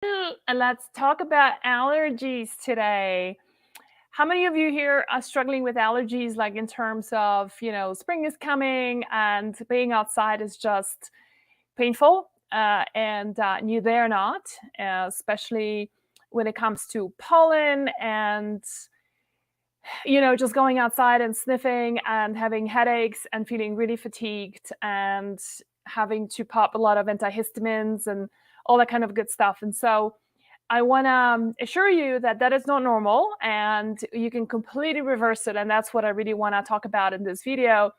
And let's talk about allergies today. How many of you here are struggling with allergies, like in terms of, spring is coming and being outside is just painful? And you they're not, especially when it comes to pollen and, just going outside and sniffing and having headaches and feeling really fatigued and having to pop a lot of antihistamines and all that kind of good stuff. And so, I want to assure you that that is not normal and you can completely reverse it. And that's what I really want to talk about in this video,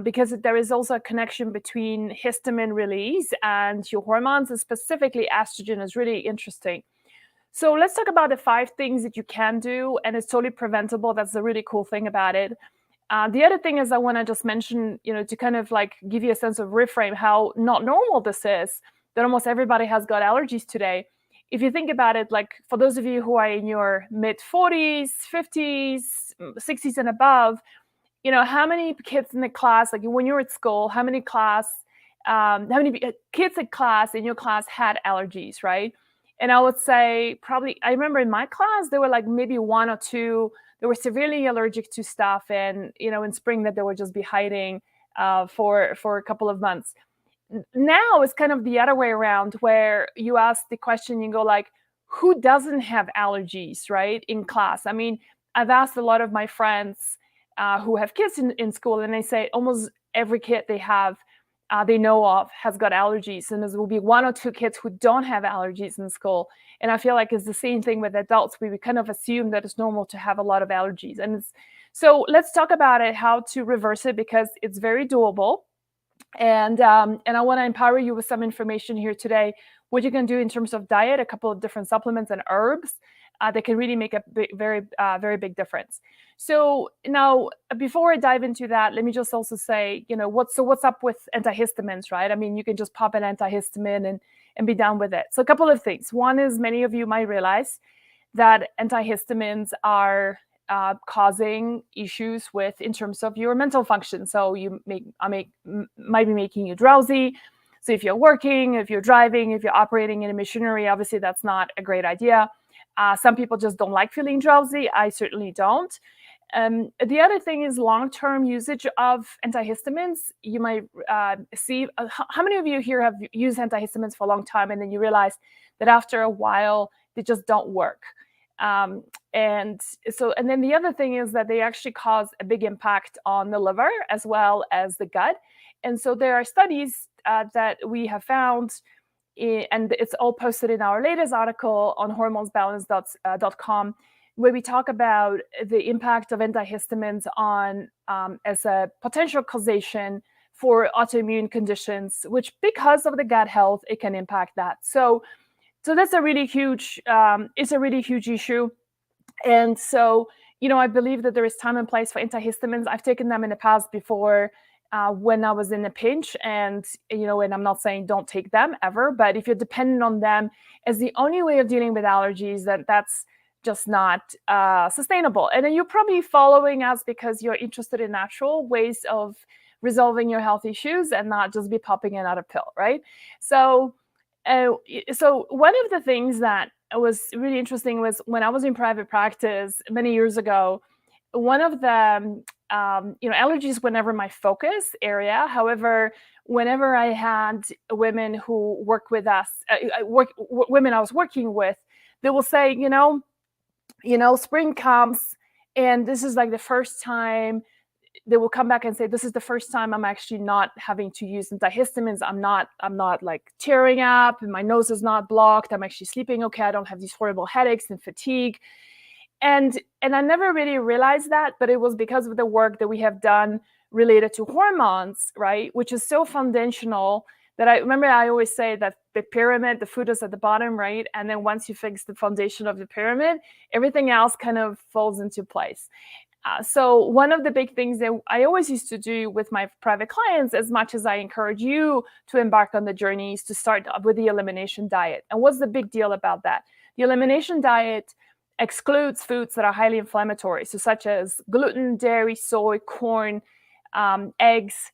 because there is also a connection between histamine release and your hormones, and specifically estrogen is really interesting. So let's talk about the 5 things that you can do, and it's totally preventable. That's the really cool thing about it. The other thing is I want to just mention, to kind of like give you a sense of reframe how not normal this is, that almost everybody has got allergies today. If you think about it, like for those of you who are in your mid 40s, 50s, 60s and above, how many kids in the class, like when you're at school, how many kids in class in your class had allergies, right? And I would say probably, I remember in my class, there were like maybe 1 or 2 that were severely allergic to stuff. And, in spring that they would just be hiding for a couple of months. Now it's kind of the other way around, where you ask the question, you go like, who doesn't have allergies, right, in class? I mean, I've asked a lot of my friends who have kids in school, and they say almost every kid they know of has got allergies, and there will be 1 or 2 kids who don't have allergies in school. And I feel like it's the same thing with adults. We kind of assume that it's normal to have a lot of allergies, and so let's talk about it, how to reverse it, because it's very doable. And I want to empower you with some information here today, what you can do in terms of diet, a couple of different supplements and herbs that can really make a very big difference. So now, before I dive into that, let me just also say, what's up with antihistamines, right? I mean, you can just pop an antihistamine and be done with it. So a couple of things. One is, many of you might realize that antihistamines are causing issues in terms of your mental function. So might be making you drowsy. So if you're working, if you're driving, if you're operating in a machinery, obviously that's not a great idea. Some people just don't like feeling drowsy. I certainly don't. The other thing is long-term usage of antihistamines. You might see, how many of you here have used antihistamines for a long time and then you realize that after a while they just don't work? And then the other thing is that they actually cause a big impact on the liver as well as the gut. And so there are studies that we have found, and it's all posted in our latest article on hormonesbalance.com, where we talk about the impact of antihistamines on as a potential causation for autoimmune conditions, which, because of the gut health, it can impact that. So that's a really huge, it's a really huge issue. And so, I believe that there is time and place for antihistamines. I've taken them in the past before when I was in a pinch, and, and I'm not saying don't take them ever, but if you're dependent on them as the only way of dealing with allergies, that's just not sustainable. And then you're probably following us because you're interested in natural ways of resolving your health issues and not just be popping another pill, right? So one of the things that was really interesting was when I was in private practice many years ago, one of the allergies were never my focus area. However, whenever I had women who work with us, women I was working with, they will say, spring comes, and this is like the first time. They will come back and say, this is the first time I'm actually not having to use antihistamines. I'm not like tearing up, and my nose is not blocked. I'm actually sleeping okay. I don't have these horrible headaches and fatigue. And I never really realized that, but it was because of the work that we have done related to hormones, right? Which is so foundational that I always say that the pyramid, the food is at the bottom, right? And then once you fix the foundation of the pyramid, everything else kind of falls into place. So one of the big things that I always used to do with my private clients, as much as I encourage you to embark on the journey, is to start with the elimination diet. And what's the big deal about that? The elimination diet excludes foods that are highly inflammatory, so such as gluten, dairy, soy, corn, eggs,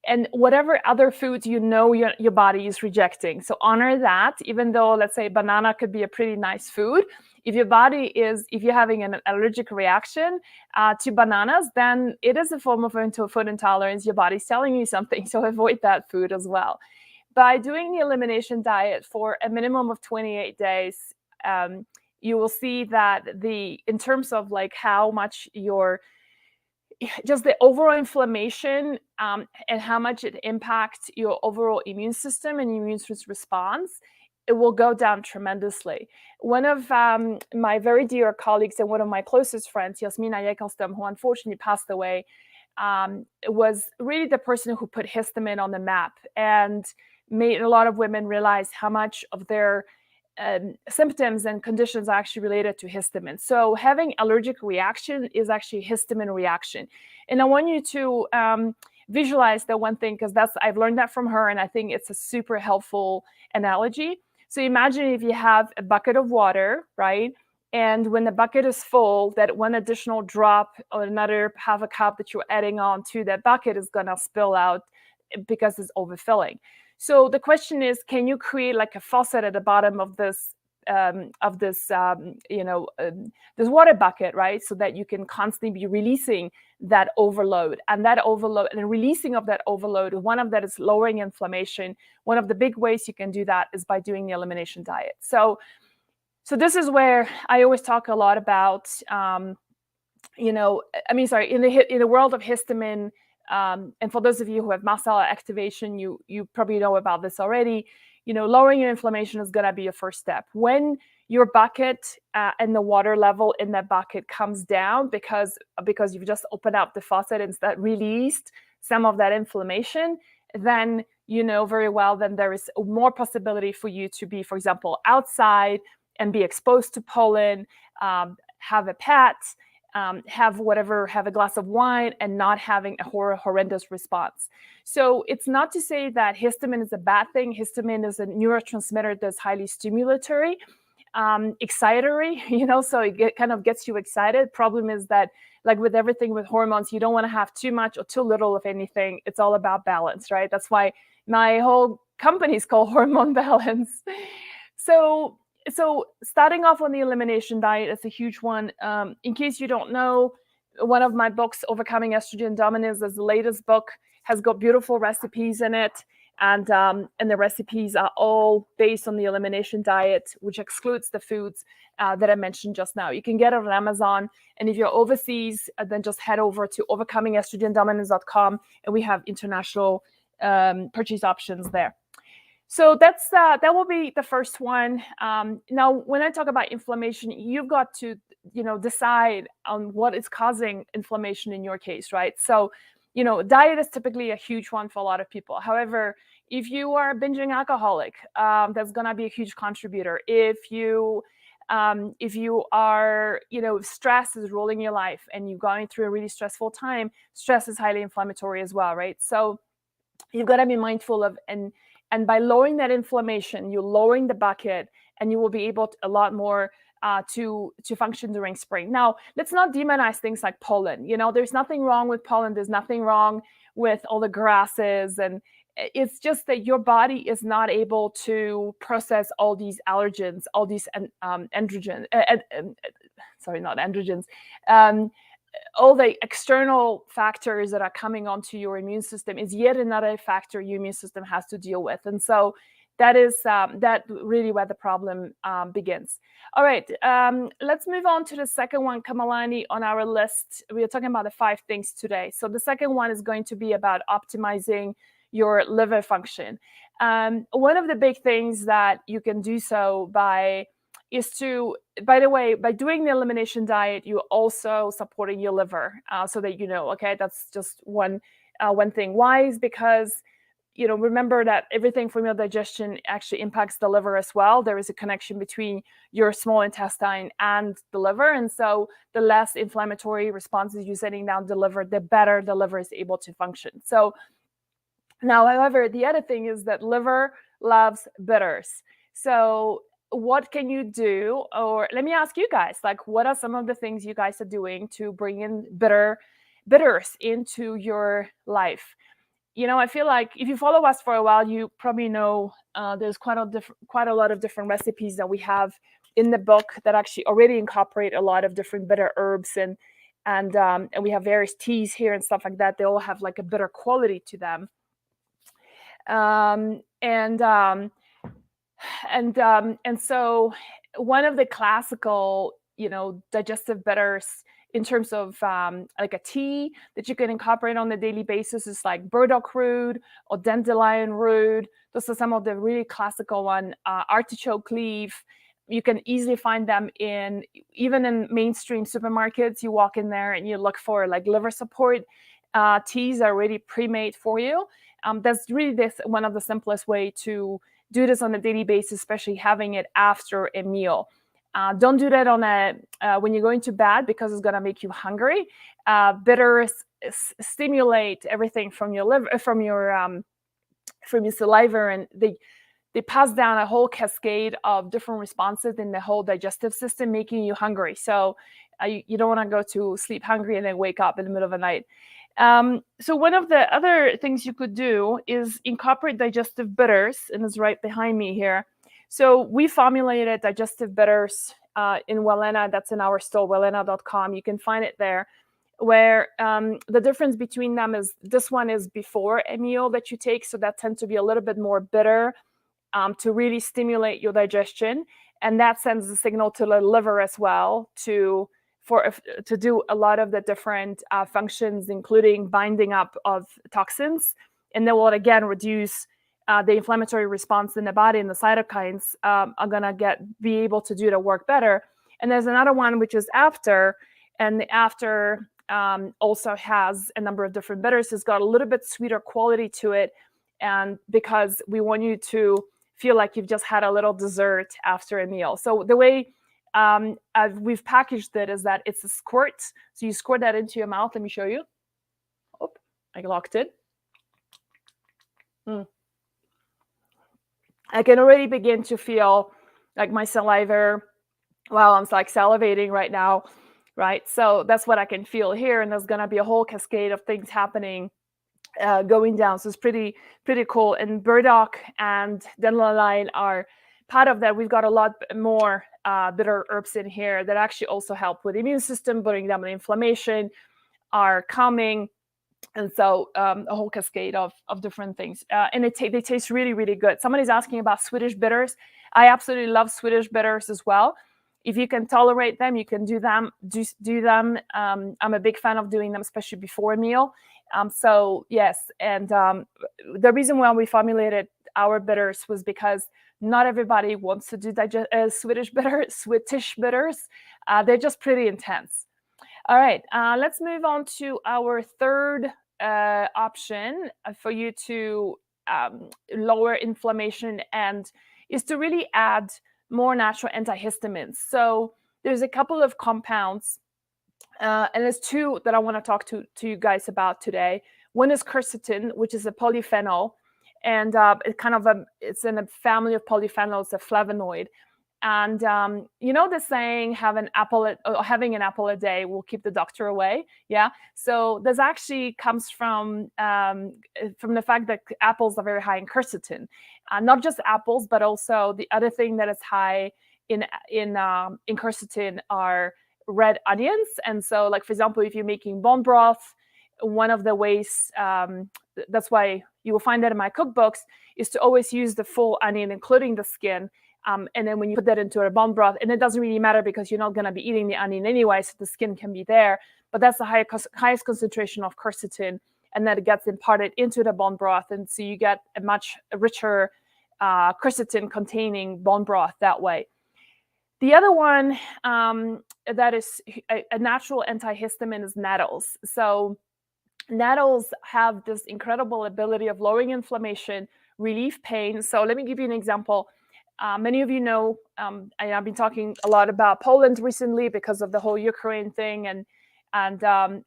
and whatever other foods your body is rejecting. So honor that, even though, let's say, banana could be a pretty nice food. If you're having an allergic reaction to bananas, then it is a form of food intolerance. Your body's telling you something, so avoid that food as well. By doing the elimination diet for a minimum of 28 days, you will see that in terms of like how much just the overall inflammation and how much it impacts your overall immune system and immune response, it will go down tremendously. One of my very dear colleagues and one of my closest friends, Yasmina Yekelstam, who unfortunately passed away, was really the person who put histamine on the map and made a lot of women realize how much of their symptoms and conditions are actually related to histamine. So having allergic reaction is actually histamine reaction. And I want you to visualize that one thing, because I've learned that from her, and I think it's a super helpful analogy. So imagine if you have a bucket of water, right? And when the bucket is full, that one additional drop or another half a cup that you're adding on to that bucket is going to spill out because it's overfilling. So the question is, can you create like a faucet at the bottom of this this water bucket, right? So that you can constantly be releasing that overload, and releasing of that overload. One of that is lowering inflammation. One of the big ways you can do that is by doing the elimination diet. So this is where I always talk a lot about, in the world of histamine. And for those of you who have mast cell activation, you probably know about this already. Lowering your inflammation is going to be your first step. When your bucket and the water level in that bucket comes down because you've just opened up the faucet and that released some of that inflammation, then you know very well then there is more possibility for you to be, for example, outside and be exposed to pollen, have a pet, have a glass of wine, and not having a horrendous response. So it's not to say that histamine is a bad thing. Histamine is a neurotransmitter that's highly stimulatory, excitatory, so it kind of gets you excited. Problem is that, like with everything with hormones, you don't want to have too much or too little of anything. It's all about balance, right? That's why my whole company is called Hormone Balance. So starting off on the elimination diet is a huge one. In case you don't know, one of my books, Overcoming Estrogen Dominance, is the latest book, has got beautiful recipes in it. And the recipes are all based on the elimination diet, which excludes the foods that I mentioned just now. You can get it on Amazon. And if you're overseas, then just head over to overcomingestrogendominance.com, and we have international purchase options there. So that will be the first one. Now, when I talk about inflammation, you've got to, decide on what is causing inflammation in your case, right? So, diet is typically a huge one for a lot of people. However, if you are a binging alcoholic, that's going to be a huge contributor. If you are, stress is ruling your life and you're going through a really stressful time, stress is highly inflammatory as well, right? So you've got to be mindful of, and by lowering that inflammation, you're lowering the bucket, and you will be able to a lot more to function during spring. Now, let's not demonize things like pollen. There's nothing wrong with pollen. There's nothing wrong with all the grasses, and it's just that your body is not able to process all these allergens, all these androgens. Sorry, not androgens. All the external factors that are coming onto your immune system is yet another factor your immune system has to deal with. And so that is that really where the problem begins. All right, let's move on to the second one, Kamalani, on our list. We are talking about the 5 things today. So the second one is going to be about optimizing your liver function. One of the big things that you can do so is to, by the way, by doing the elimination diet, you're also supporting your liver, so that okay, that's just one thing. Why? Is because, remember that everything from your digestion actually impacts the liver as well. There is a connection between your small intestine and the liver, and so the less inflammatory responses you're sending down the liver, the better the liver is able to function. So now, however, the other thing is that liver loves bitters. So what can you do? Or let me ask you guys, like, what are some of the things you guys are doing to bring in bitters into your life? I feel like if you follow us for a while, you probably know there's quite a lot of different recipes that we have in the book that actually already incorporate a lot of different bitter herbs, and we have various teas here and stuff like that. They all have like a bitter quality to them. And so one of the classical, digestive bitters in terms of like a tea that you can incorporate on a daily basis is like burdock root or dandelion root. Those are some of the really classical one. Artichoke leaf. You can easily find them even in mainstream supermarkets. You walk in there and you look for like liver support teas are already pre-made for you. That's really one of the simplest way to do this on a daily basis, especially having it after a meal. Don't do that when you're going to bed because it's going to make you hungry. Bitters stimulate everything from your liver, from your saliva, and they pass down a whole cascade of different responses in the whole digestive system, making you hungry. So you don't want to go to sleep hungry and then wake up in the middle of the night. So one of the other things you could do is incorporate digestive bitters, and it's right behind me here. So we formulated digestive bitters in Wellena. That's in our store, wellena.com. You can find it there, where the difference between them is this one is before a meal that you take, so that tends to be a little bit more bitter to really stimulate your digestion, and that sends a signal to the liver as well to do a lot of the different functions, including binding up of toxins, and that will again reduce the inflammatory response in the body, and the cytokines are gonna be able to do the work better. And there's another one which is after, and the after also has a number of different bitters. It's got a little bit sweeter quality to it, and because we want you to feel like you've just had a little dessert after a meal. So the way we've packaged it is that it's a squirt. So you squirt that into your mouth. Let me show you. Oh, I locked it. I can already begin to feel like my saliva while I'm like salivating right now, right? So that's what I can feel here, and there's gonna be a whole cascade of things happening going down. So it's pretty cool. And burdock and dandelion are part of that. We've got a lot more bitter herbs in here that actually also help with the immune system, bringing down the inflammation, are calming, and so a whole cascade of different things. And they taste really, really good. Somebody's asking about Swedish bitters. I absolutely love Swedish bitters as well. If you can tolerate them, you can do them. Do them. I'm a big fan of doing them, especially before a meal. So yes, and the reason why we formulated our bitters was because not everybody wants to do Swedish bitters. They're just pretty intense. All right, let's move on to our third option for you to lower inflammation, and is to really add more natural antihistamines. So there's a couple of compounds, and there's two that I want to talk to you guys about today. One is quercetin, which is a polyphenol, and it's in a family of polyphenols, a flavonoid. And the saying, having an apple a day will keep the doctor away. Yeah. So this actually comes from the fact that apples are very high in quercetin. Not just apples, but also the other thing that is high in quercetin are red onions. And so, like, for example, if you're making bone broth, one of the ways, that's why you will find that in my cookbooks, is to always use the full onion, including the skin. And then when you put that into a bone broth, and it doesn't really matter because you're not going to be eating the onion anyway, so the skin can be there. But that's the highest concentration of quercetin, and then it gets imparted into the bone broth. And so you get a much richer quercetin-containing bone broth that way. The other one that is a natural antihistamine is nettles. So nettles have this incredible ability of lowering inflammation, relieve pain. So let me give you an example. Many of you know, I've been talking a lot about Poland recently because of the whole Ukraine thing, and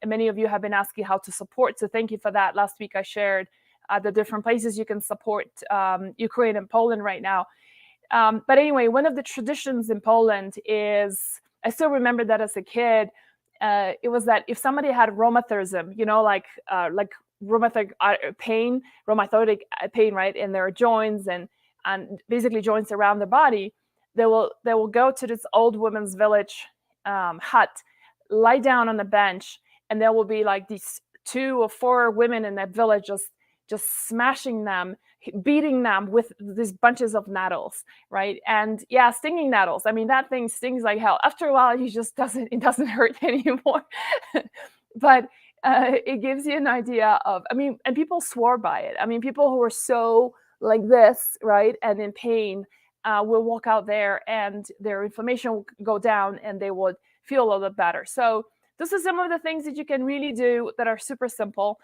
many of you have been asking how to support. So thank you for that. Last week I shared the different places you can support Ukraine and Poland right now. But anyway, one of the traditions in Poland is, I still remember that as a kid, it was that if somebody had rheumatism, like rheumatoid pain, right, in their joints and basically joints around the body, they will go to this old woman's village hut, lie down on a bench, and there will be like these 2 or 4 women in that village just smashing them, beating them with these bunches of nettles, right? And yeah, stinging nettles. I mean, that thing stings like hell. After a while, it doesn't hurt anymore. But it gives you an idea of, I mean, and people swore by it. I mean, people who are so like this, right, and in pain, will walk out there and their inflammation will go down and they would feel a little bit better. So this is some of the things that you can really do that are super simple.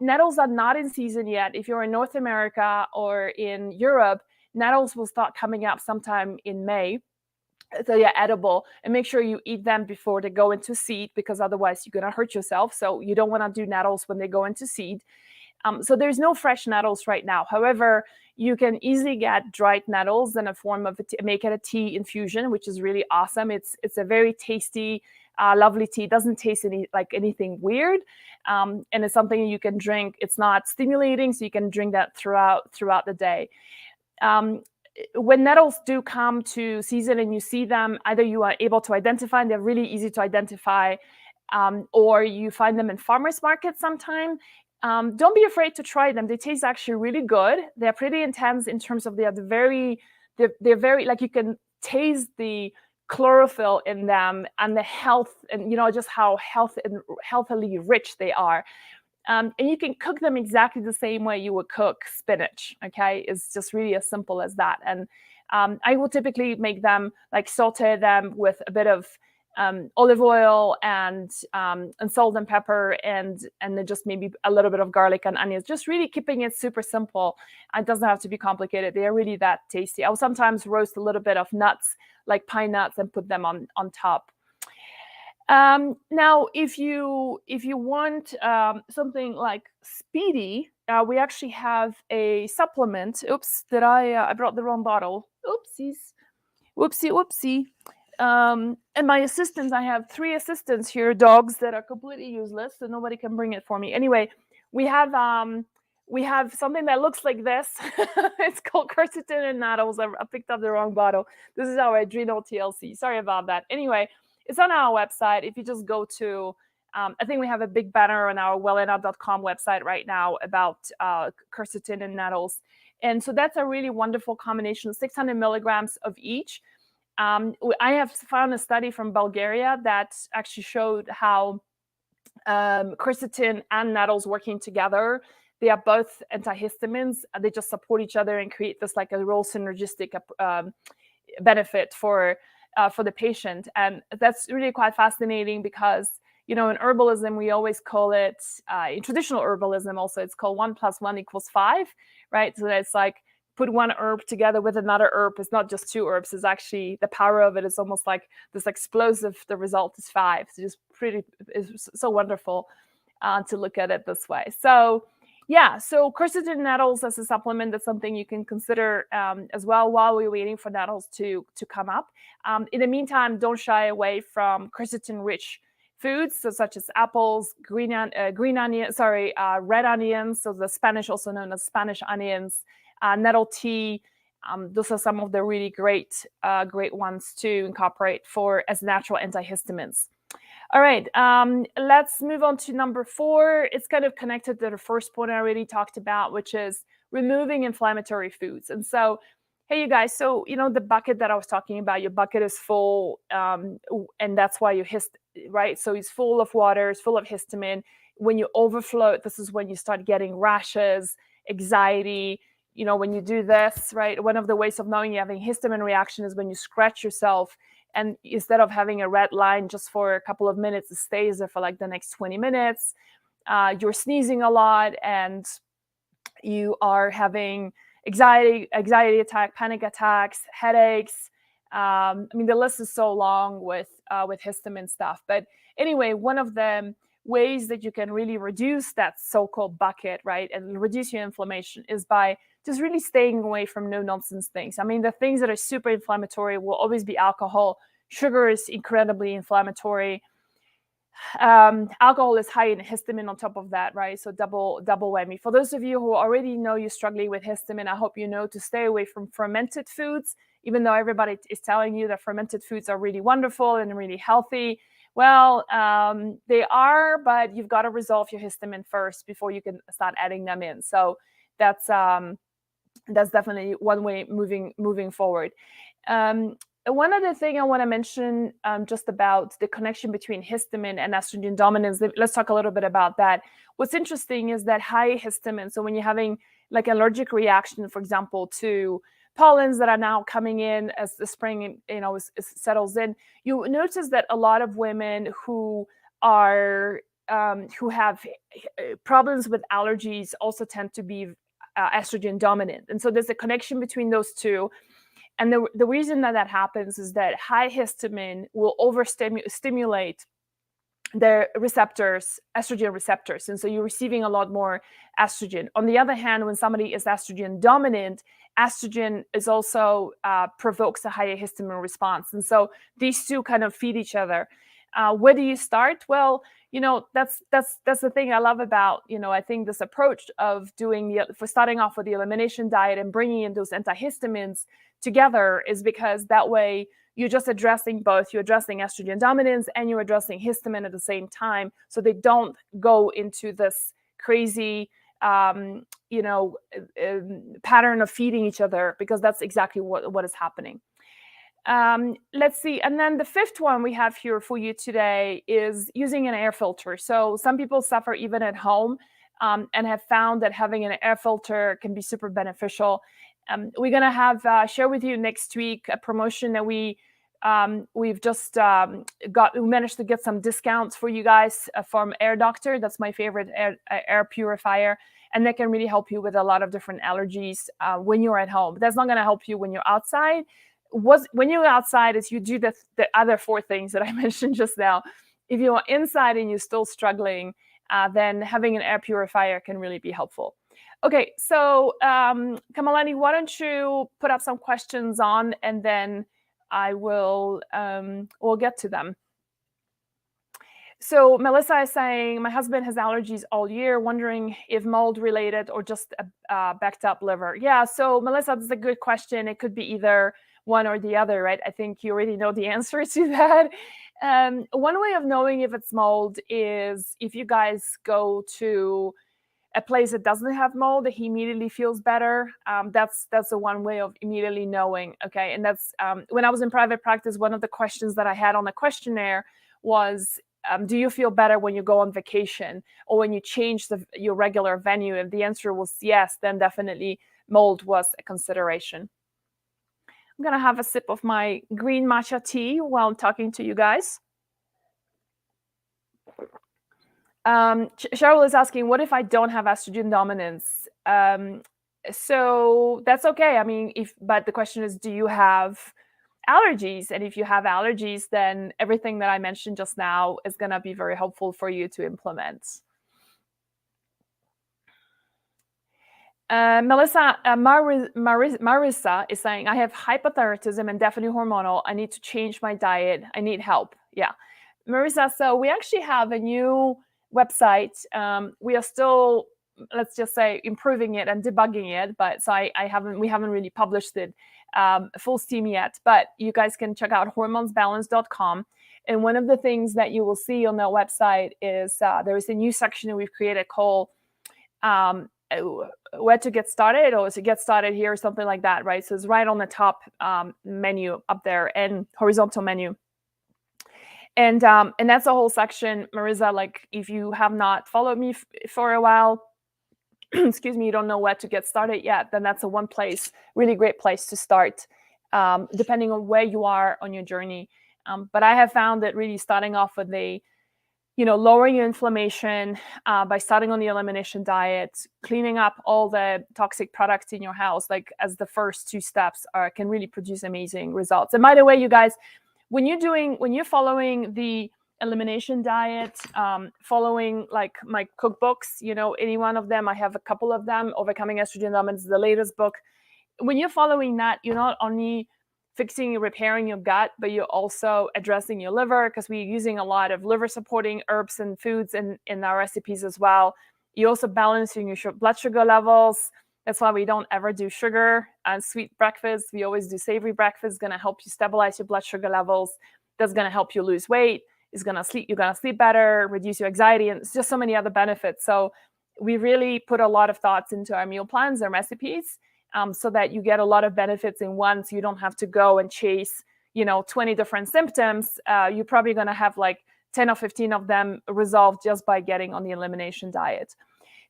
Nettles are not in season yet. If you're in North America or in Europe, nettles will start coming up sometime in May. So they're edible, and make sure you eat them before they go into seed, because otherwise you're going to hurt yourself. So you don't want to do nettles when they go into seed. So there's no fresh nettles right now. However, you can easily get dried nettles in a form of make it a tea infusion, which is really awesome. It's a very tasty, lovely tea. It doesn't taste like anything weird, and it's something you can drink. It's not stimulating, so you can drink that throughout the day. When nettles do come to season and you see them, either you are able to identify, and they're really easy to identify, or you find them in farmers markets sometime. Don't be afraid to try them. They taste actually really good. They're pretty intense in terms of they're very, like, you can taste the chlorophyll in them and the health, and just how healthily rich they are. And you can cook them exactly the same way you would cook spinach. Okay, it's just really as simple as that. And I will typically make them, like, saute them with a bit of olive oil and salt and pepper, and then just maybe a little bit of garlic and onions. Just really keeping it super simple. It doesn't have to be complicated. They are really that tasty. I'll sometimes roast a little bit of nuts, like pine nuts, and put them on top. Now, if you want something like speedy, we actually have a supplement. Oops, I brought the wrong bottle. Oopsies, whoopsie. And my assistants, I have 3 assistants here, dogs that are completely useless, so nobody can bring it for me. Anyway, we have something that looks like this. It's called Quercetin Nettles. I picked up the wrong bottle. This is our adrenal TLC. Sorry about that. Anyway, it's on our website. If you just go to, I think we have a big banner on our wellena.com website right now about Quercetin Nettles. And so that's a really wonderful combination, 600 milligrams of each. I have found a study from Bulgaria that actually showed how quercetin and nettles working together, they are both antihistamines. They just support each other and create this like a real synergistic benefit for the patient. And that's really quite fascinating because, in herbalism, we always call it, in traditional herbalism also, it's called 1 + 1 = 5, right? So it's like, put one herb together with another herb. It's not just 2 herbs. It's actually, the power of it is almost like this explosive. The result is 5. It's so wonderful to look at it this way. So yeah, so quercetin nettles as a supplement, that's something you can consider as well while we're waiting for nettles to come up. In the meantime, don't shy away from quercetin-rich foods, such as apples, red onions, so the Spanish, also known as Spanish onions, nettle tea. Those are some of the really great ones to incorporate as natural antihistamines. All right, let's move on to number 4. It's kind of connected to the first point I already talked about, which is removing inflammatory foods. And so, hey, you guys, so, the bucket that I was talking about, your bucket is full, and that's why right? So it's full of water, it's full of histamine. When you overflow, this is when you start getting rashes, anxiety. When you do this, right, one of the ways of knowing you're having histamine reaction is when you scratch yourself, and instead of having a red line just for a couple of minutes, it stays there for like the next 20 minutes. You're sneezing a lot, and you are having anxiety attack, panic attacks, headaches. The list is so long with histamine stuff. But anyway, one of the ways that you can really reduce that so-called bucket, right, and reduce your inflammation is by just really staying away from no-nonsense things. The things that are super inflammatory will always be alcohol. Sugar is incredibly inflammatory. Alcohol is high in histamine on top of that, right? So double whammy. For those of you who already know you're struggling with histamine, I hope you know to stay away from fermented foods, even though everybody is telling you that fermented foods are really wonderful and really healthy. Well, they are, but you've got to resolve your histamine first before you can start adding them in. So that's definitely one way moving forward. One other thing I want to mention just about the connection between histamine and estrogen dominance. Let's talk a little bit about that. What's interesting is that high histamine, so when you're having like allergic reaction, for example, to pollens that are now coming in as the spring, settles in, you notice that a lot of women who are who have problems with allergies also tend to be estrogen dominant. And so there's a connection between those two. And the reason that happens is that high histamine will overstimulate the receptors, estrogen receptors. And so you're receiving a lot more estrogen. On the other hand, when somebody is estrogen dominant, estrogen is also provokes a higher histamine response. And so these two kind of feed each other. Where do you start? Well, that's the thing I love about, I think this approach of for starting off with the elimination diet and bringing in those antihistamines together is because that way you're just addressing both. You're addressing estrogen dominance and you're addressing histamine at the same time, so they don't go into this crazy pattern of feeding each other, because that's exactly what is happening. Let's see. And then the fifth one we have here for you today is using an air filter. So some people suffer even at home and have found that having an air filter can be super beneficial. We're going to have share with you next week a promotion that we've just we managed to get some discounts for you guys from Air Doctor. That's my favorite air purifier. And that can really help you with a lot of different allergies when you're at home. That's not going to help you when you're outside. When you're outside is you do the other four things that I mentioned just now. If you're inside and you're still struggling, then having an air purifier can really be helpful. Okay, so Kamalani, why don't you put up some questions on, and then I will we'll get to them. So Melissa is saying, my husband has allergies all year, wondering if mold related or just a backed up liver. Yeah, so Melissa, that's a good question. It could be either one or the other, right? I think you already know the answer to that. One way of knowing if it's mold is if you guys go to a place that doesn't have mold, that he immediately feels better. That's the one way of immediately knowing. Okay, and that's when I was in private practice, one of the questions that I had on the questionnaire was, do you feel better when you go on vacation or when you change your regular venue? If the answer was yes, then definitely mold was a consideration. I'm gonna have a sip of my green matcha tea while I'm talking to you guys. Cheryl is asking, what if I don't have estrogen dominance? So that's okay. I mean, but the question is, do you have allergies? And if you have allergies, then everything that I mentioned just now is going to be very helpful for you to implement. Melissa, Marissa is saying, I have hypothyroidism and definitely hormonal. I need to change my diet. I need help. Yeah. Marissa, so we actually have a new website. We are still, let's just say, improving it and debugging it, but so we haven't really published it full steam yet. But you guys can check out hormonesbalance.com. And one of the things that you will see on that website is there is a new section that we've created called where to get started, or to get started here, or something like that, right? So it's right on the top menu up there, and horizontal menu. And that's a whole section, Marissa. Like, if you have not followed me for a while, excuse me, you don't know where to get started yet, then that's a one place, really great place to start, depending on where you are on your journey. But I have found that really starting off with lowering your inflammation by starting on the elimination diet, cleaning up all the toxic products in your house, like as the first two steps, can really produce amazing results. And by the way, you guys, when you're following the elimination diet, following like my cookbooks, any one of them, I have a couple of them. Overcoming Estrogen Dominance is the latest book. When you're following that, you're not only fixing, repairing your gut, but you're also addressing your liver, because we're using a lot of liver supporting herbs and foods in our recipes as well. You're also balancing your blood sugar levels. That's why we don't ever do sugar and sweet breakfast. We always do savory breakfast. It's going to help you stabilize your blood sugar levels. That's going to help you lose weight. You're going to sleep better, reduce your anxiety, and it's just so many other benefits. So we really put a lot of thoughts into our meal plans and recipes, so that you get a lot of benefits in one, so you don't have to go and chase 20 different symptoms. You're probably going to have like 10 or 15 of them resolved just by getting on the elimination diet.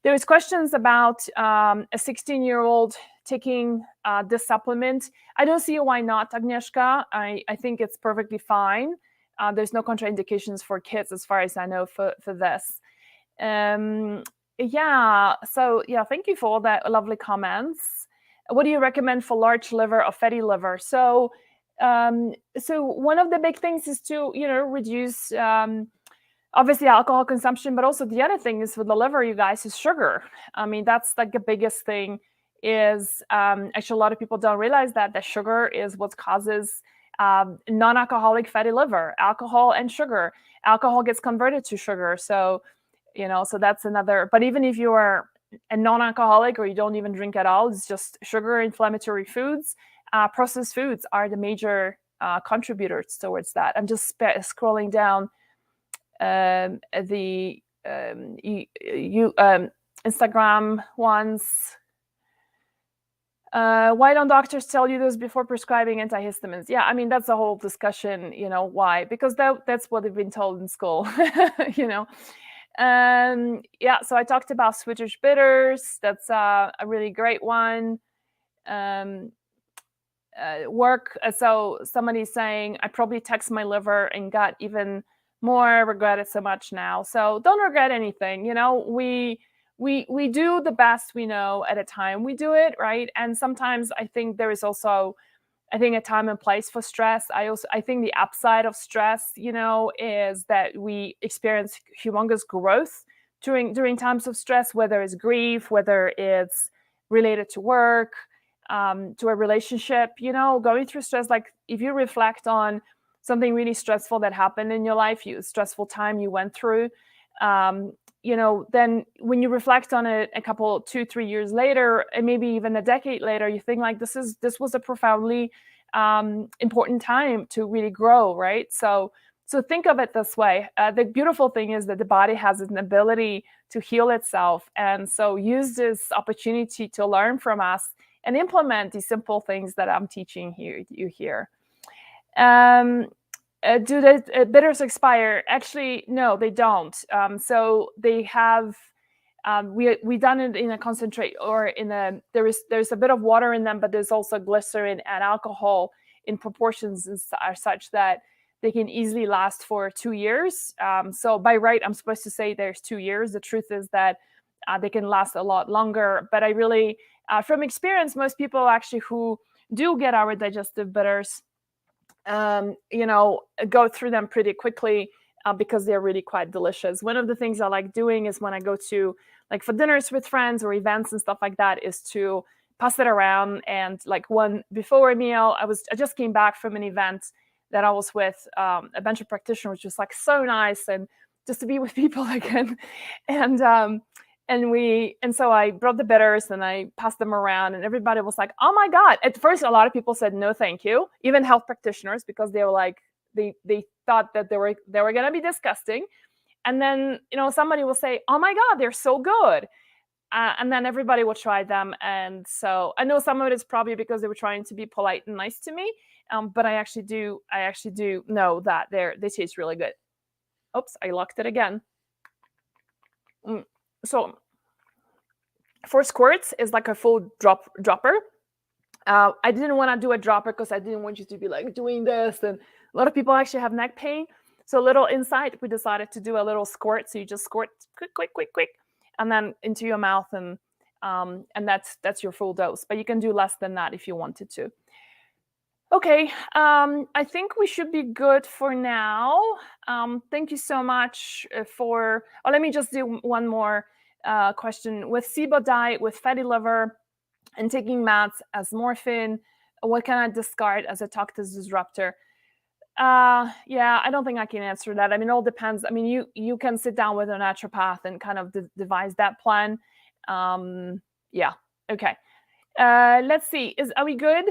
There's questions about a 16-year-old taking this supplement. I don't see why not, Agnieszka. I think it's perfectly fine. There's no contraindications for kids, as far as I know, for this. Yeah, so yeah, thank you for all that lovely comments. What do you recommend for large liver or fatty liver? So one of the big things is to reduce obviously alcohol consumption, but also the other thing is with the liver, you guys, is sugar. I mean, that's like the biggest thing. Is actually a lot of people don't realize that sugar is what causes non-alcoholic fatty liver. Alcohol and sugar. Alcohol gets converted to sugar, so so that's another. But even if you are a non-alcoholic or you don't even drink at all, it's just sugar, inflammatory foods, processed foods are the major contributors towards that. I'm just scrolling down the Instagram ones. Why don't doctors tell you this before prescribing antihistamines? Yeah, I mean, that's a whole discussion, why? Because that's what they've been told in school, Yeah, so I talked about Swedish bitters. That's a really great one. So somebody's saying, I probably text my liver and got even more, regret it so much now. So don't regret anything. We do the best we know at a time we do it, right? And sometimes I think there is also, a time and place for stress. I think the upside of stress, is that we experience humongous growth during times of stress, whether it's grief, whether it's related to work, to a relationship, going through stress. Like if you reflect on something really stressful that happened in your life, stressful time you went through, then when you reflect on it a couple, 2-3 years later, and maybe even a decade later, you think like, this was a profoundly important time to really grow, right? So think of it this way. The beautiful thing is that the body has an ability to heal itself. And so use this opportunity to learn from us and implement these simple things that I'm teaching you here. Do the bitters expire? Actually, no, they don't. So they have, we done it in a concentrate, or there's a bit of water in them, but there's also glycerin and alcohol in proportions are such that they can easily last for 2 years. So by right, I'm supposed to say there's 2 years. The truth is that they can last a lot longer. But I really, from experience, most people actually who do get our digestive bitters, go through them pretty quickly because they're really quite delicious. One of the things I like doing is when I go to, like, for dinners with friends or events and stuff like that, is to pass it around. And like one before a meal, I just came back from an event that I was with a bunch of practitioners, which was like so nice, and just to be with people again. And so I brought the bitters and I passed them around, and everybody was like, oh my God. At first, a lot of people said, no, thank you. Even health practitioners, because they were like, they thought that they were going to be disgusting. And then, somebody will say, oh my God, they're so good. And then everybody will try them. And so I know some of it is probably because they were trying to be polite and nice to me. But I actually do know that they taste really good. Oops, I locked it again. So for squirts is like a full dropper. I didn't want to do a dropper because I didn't want you to be like doing this. And a lot of people actually have neck pain. So a little insight, we decided to do a little squirt. So you just squirt quick, and then into your mouth, and that's your full dose. But you can do less than that if you wanted to. Okay, I think we should be good for now. Thank you so much for. Oh, let me just do one more question. With SIBO diet, with fatty liver, and taking meds as morphine, What can I discard as a toxic disruptor? Yeah, I don't think I can answer that. I mean, it all depends. I mean, you can sit down with a naturopath and kind of devise that plan. Yeah. Okay. Let's see. Are we good?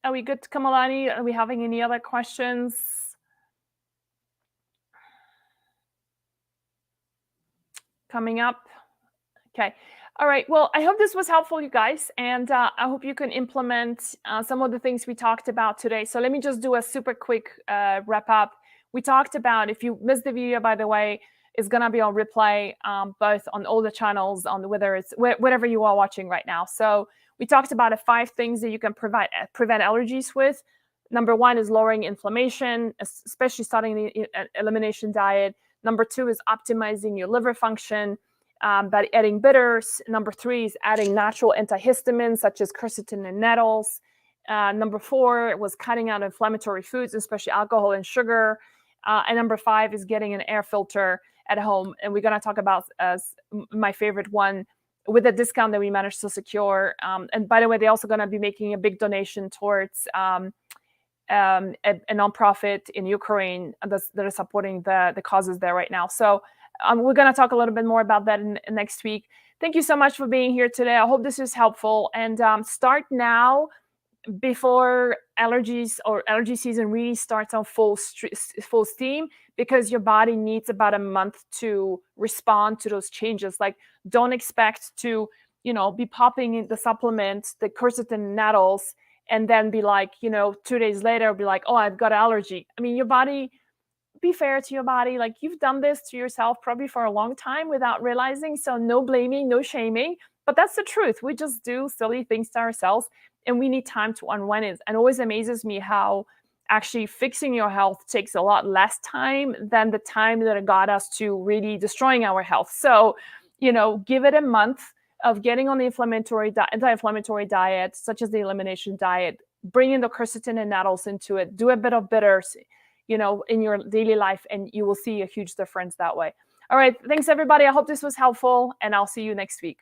Are we good, Kamalani? Are we having any other questions? Coming up. Okay. All right. Well, I hope this was helpful, you guys, and I hope you can implement some of the things we talked about today. So let me just do a super quick wrap up. We talked about, if you missed the video, by the way, it's going to be on replay, both on all the channels, on whether it's whatever you are watching right now. So we talked about the 5 things that you can prevent allergies with. Number 1 is lowering inflammation, especially starting the elimination diet. Number 2 is optimizing your liver function by adding bitters. Number 3 is adding natural antihistamines such as quercetin and nettles. Number 4 was cutting out inflammatory foods, especially alcohol and sugar. And number 5 is getting an air filter at home. And we're going to talk about my favorite one with a discount that we managed to secure. And by the way, they're also going to be making a big donation towards a nonprofit in Ukraine that are supporting the causes there right now. So we're going to talk a little bit more about that next week. Thank you so much for being here today. I hope this is helpful. And start now before allergies or allergy season really starts on full steam, because your body needs about a month to respond to those changes. Like, don't expect to, be popping in the supplement, the Quercetin Nettles, and then be like, 2 days later, be like, oh, I've got allergy. I mean, your body, be fair to your body. Like, you've done this to yourself probably for a long time without realizing. So no blaming, no shaming, but that's the truth. We just do silly things to ourselves, and we need time to unwind it. And it always amazes me how actually fixing your health takes a lot less time than the time that it got us to really destroying our health. So, give it a month of getting on the anti-inflammatory diet, such as the elimination diet, bring in the quercetin and nettles into it, do a bit of bitters, in your daily life, and you will see a huge difference that way. All right. Thanks, everybody. I hope this was helpful, and I'll see you next week.